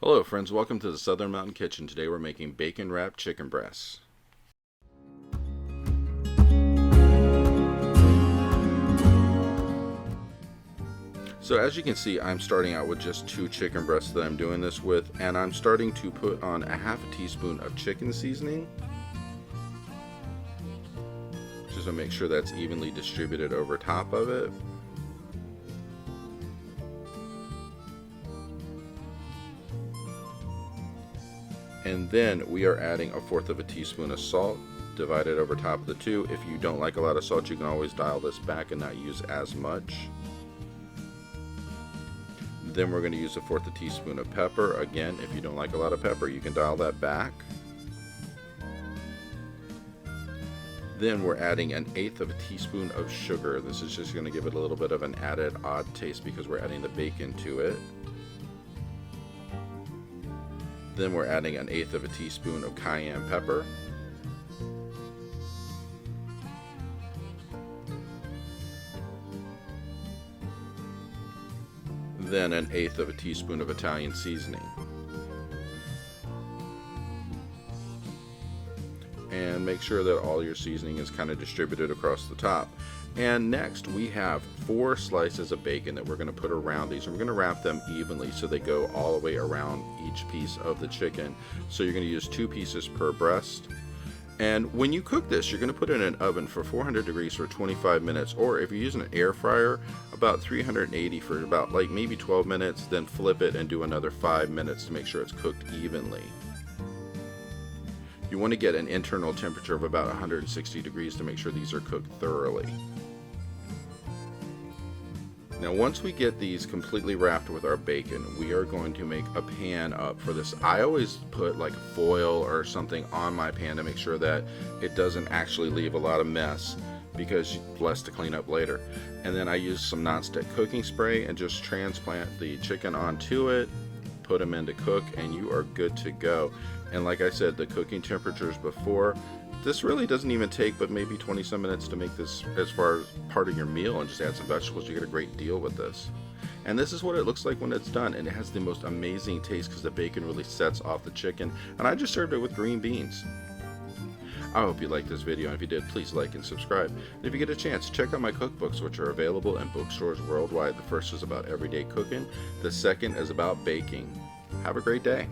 Hello friends, welcome to the Southern Mountain Kitchen. Today we're making bacon wrapped chicken breasts. So as you can see, I'm starting out with just 2 chicken breasts that I'm doing this with, and I'm starting to put on a half a teaspoon of chicken seasoning, just to make sure that's evenly distributed over top of it. And then we are adding 1/4 of a teaspoon of salt divided over top of the 2. If you don't like a lot of salt, you can always dial this back and not use as much. Then we're going to use 1/4 a teaspoon of pepper. Again, if you don't like a lot of pepper, you can dial that back. Then we're adding 1/8 of a teaspoon of sugar. This is just going to give it a little bit of an added odd taste because we're adding the bacon to it. Then we're adding 1/8 of a teaspoon of cayenne pepper. Then 1/8 of a teaspoon of Italian seasoning. And make sure that all your seasoning is kind of distributed across the top. And next we have 4 slices of bacon that we're going to put around these, and we're going to wrap them evenly so they go all the way around each piece of the chicken. So you're going to use 2 pieces per breast. And when you cook this, you're going to put it in an oven for 400 degrees for 25 minutes, or if you're using an air fryer, about 380 for about maybe 12 minutes, then flip it and do another 5 minutes to make sure it's cooked evenly. You want to get an internal temperature of about 160 degrees to make sure these are cooked thoroughly. Now once we get these completely wrapped with our bacon, we are going to make a pan up for this. I always put like foil or something on my pan to make sure that it doesn't actually leave a lot of mess, because less to clean up later. And then I use some nonstick cooking spray and just transplant the chicken onto it, put them in to cook, and you are good to go. And like I said, the cooking temperatures before, this really doesn't even take but maybe 20 some minutes to make this as far as part of your meal, and just add some vegetables. You get a great deal with this. And this is what it looks like when it's done, and it has the most amazing taste because the bacon really sets off the chicken. And I just served it with green beans. I hope you liked this video, and if you did, please like and subscribe. And if you get a chance, check out my cookbooks, which are available in bookstores worldwide. The first is about everyday cooking. The second is about baking. Have a great day.